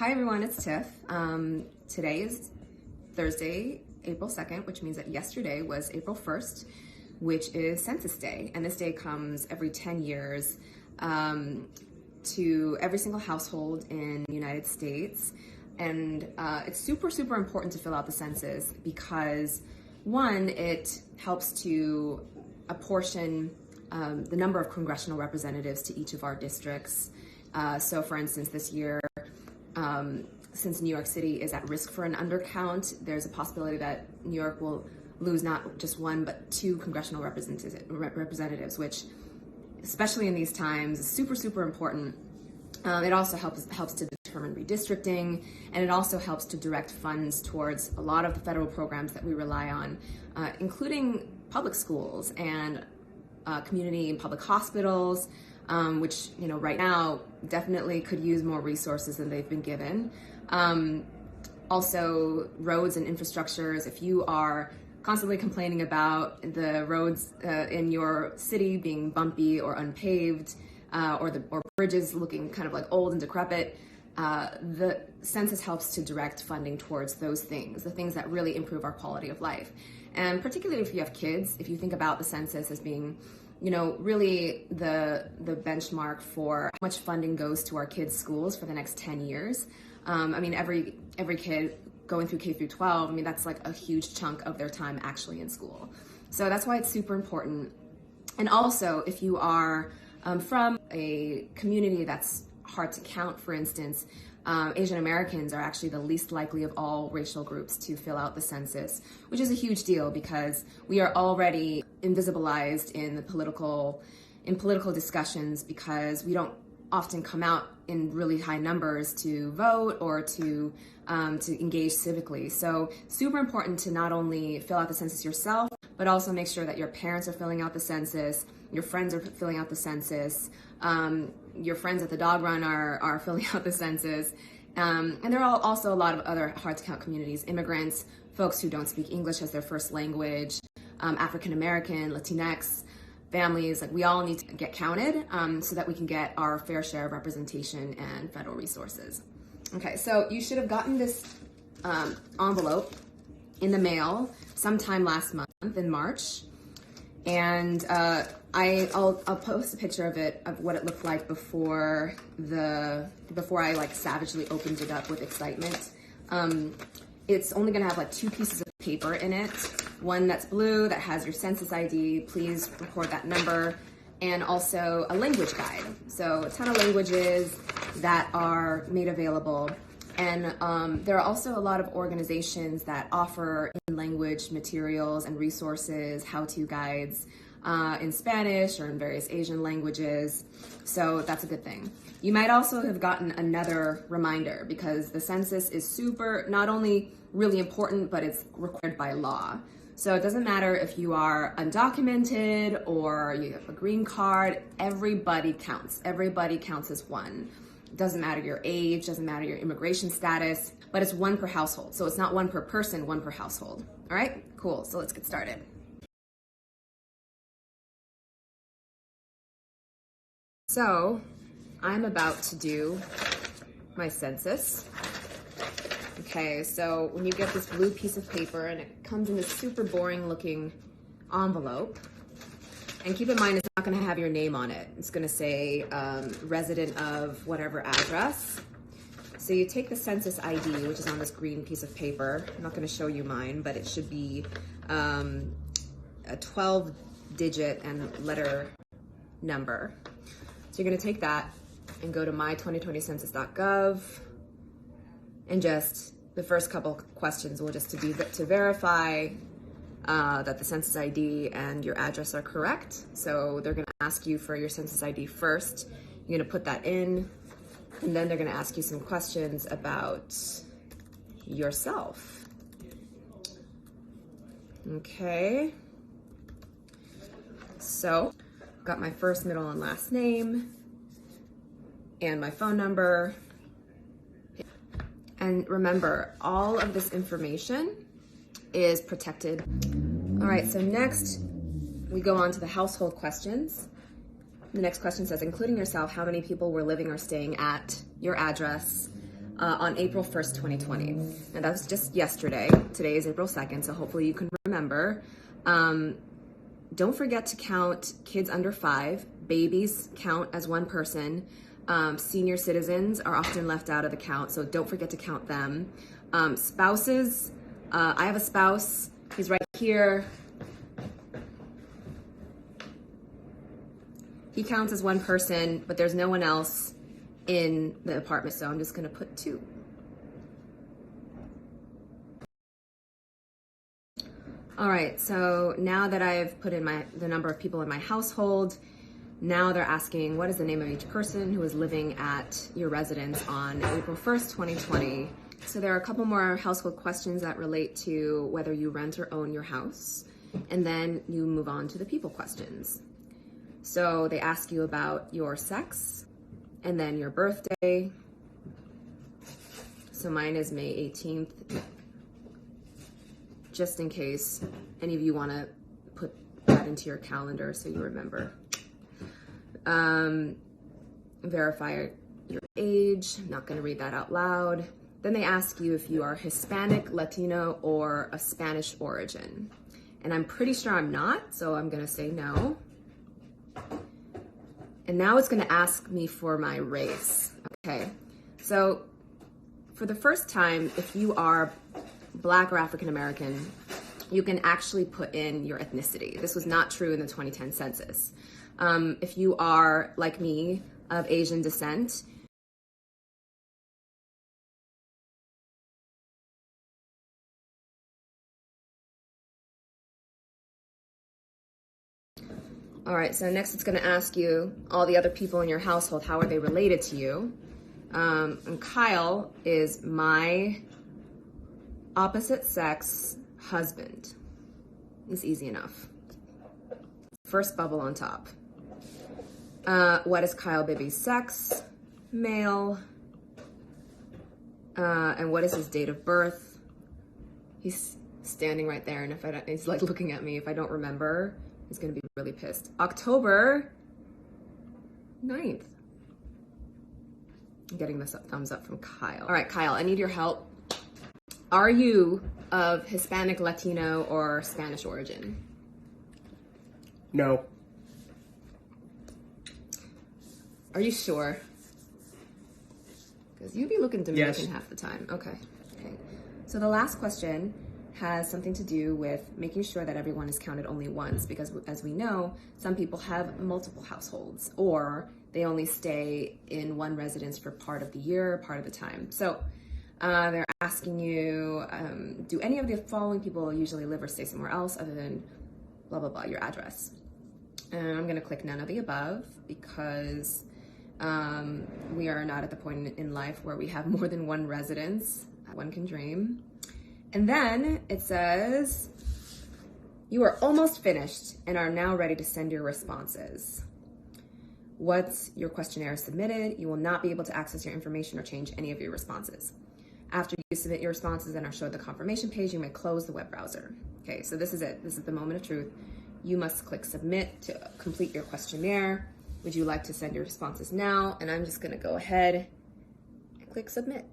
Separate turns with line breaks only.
Hi everyone, it's Tiff. Today is Thursday, April 2nd, which means that yesterday was April 1st, which is Census Day. And this day comes every 10 years to every single household in the United States. And it's super, super important to fill out the census because one, it helps to apportion the number of congressional representatives to each of our districts. So for instance, this year, since New York City is at risk for an undercount, there's a possibility that New York will lose not just one, but two congressional representatives, which, especially in these times, is super, super important. It also helps to determine redistricting, and it also helps to direct funds towards a lot of the federal programs that we rely on, including public schools and community and public hospitals, which, right now definitely could use more resources than they've been given. Also, roads and infrastructures. If you are constantly complaining about the roads in your city being bumpy or unpaved, or bridges looking kind of like old and decrepit, the census helps to direct funding towards those things, the things that really improve our quality of life. And particularly if you have kids, if you think about the census as being really the benchmark for how much funding goes to our kids' schools for the next 10 years. Every kid going through K through 12, that's like a huge chunk of their time actually in school. So that's why it's super important. And also, if you are from a community that's hard to count, for instance, Asian Americans are actually the least likely of all racial groups to fill out the census, which is a huge deal because we are already invisibilized in political discussions because we don't often come out in really high numbers to vote or to engage civically. So super important to not only fill out the census yourself, but also make sure that your parents are filling out the census, your friends are filling out the census, your friends at the dog run are filling out the census. And there are also a lot of other hard to count communities, immigrants, folks who don't speak English as their first language, African American, Latinx, families. Like, we all need to get counted so that we can get our fair share of representation and federal resources. Okay, so you should have gotten this envelope in the mail sometime last month in March. And I'll post a picture of it, of what it looked like before I savagely opened it up with excitement. It's only gonna have two pieces of paper in it. One that's blue that has your census ID, please record that number, and also a language guide. So a ton of languages that are made available. And there are also a lot of organizations that offer in-language materials and resources, how-to guides in Spanish or in various Asian languages. So that's a good thing. You might also have gotten another reminder because the census is not only really important, but it's required by law. So it doesn't matter if you are undocumented or you have a green card, everybody counts. Everybody counts as one. It doesn't matter your age, doesn't matter your immigration status, but it's one per household. So it's not one per person, one per household. All right, cool. So let's get started. So I'm about to do my census. Okay, so when you get this blue piece of paper and it comes in this super boring looking envelope, and keep in mind, it's not going to have your name on it. It's going to say resident of whatever address. So you take the census ID, which is on this green piece of paper. I'm not going to show you mine, but it should be a 12-digit and letter number. So you're going to take that and go to my2020census.gov, and just the first couple questions will just to verify that the census ID and your address are correct. So they're going to ask you for your census ID first. You're going to put that in, and then they're going to ask you some questions about yourself. Okay. So, got my first, middle, and last name, and my phone number. And remember, all of this information is protected. All right, so next we go on to the household questions. The next question says, including yourself, how many people were living or staying at your address on April 1st, 2020. And that was just yesterday. Today is April 2nd, so hopefully you can remember. Don't forget to count kids under 5. Babies count as one person. Senior citizens are often left out of the count, so don't forget to count them. Spouses, I have a spouse. He's right here. He counts as one person, but there's no one else in the apartment, so I'm just going to put 2. All right, so now that I've put in the number of people in my household, now they're asking what is the name of each person who is living at your residence on April 1st, 2020. So there are a couple more household questions that relate to whether you rent or own your house, and then you move on to the people questions. So they ask you about your sex, and then your birthday. So mine is May 18th, just in case any of you want to put that into your calendar so you remember. Verify your age. I'm not going to read that out loud. Then they ask you if you are Hispanic, Latino, or a Spanish origin. And I'm pretty sure I'm not, so I'm going to say no. And now it's going to ask me for my race. Okay, so for the first time, if you are Black or African American, you can actually put in your ethnicity. This was not true in the 2010 census. If you are, like me, of Asian descent, all right, so next it's going to ask you all the other people in your household, how are they related to you? And Kyle is my opposite sex husband. It's easy enough. First bubble on top. What is Kyle Bibby's sex? Male. And what is his date of birth? He's standing right there, and he's like looking at me. If I don't remember, he's gonna be really pissed. October 9th. I'm getting this thumbs up from Kyle. All right, Kyle, I need your help. Are you of Hispanic, Latino, or Spanish origin?
No.
Are you sure? Because you'd be looking Dominican half the time. Okay. So the last question has something to do with making sure that everyone is counted only once, because as we know, some people have multiple households, or they only stay in one residence for part of the year, part of the time. So they're asking you, do any of the following people usually live or stay somewhere else other than blah, blah, blah, your address? And I'm gonna click none of the above because we are not at the point in life where we have more than one residence. One can dream. And then it says, you are almost finished and are now ready to send your responses. Once your questionnaire is submitted, you will not be able to access your information or change any of your responses. After you submit your responses and are showed the confirmation page, you may close the web browser. Okay, so this is it. This is the moment of truth. You must click submit to complete your questionnaire. Would you like to send your responses now? And I'm just gonna go ahead and click submit.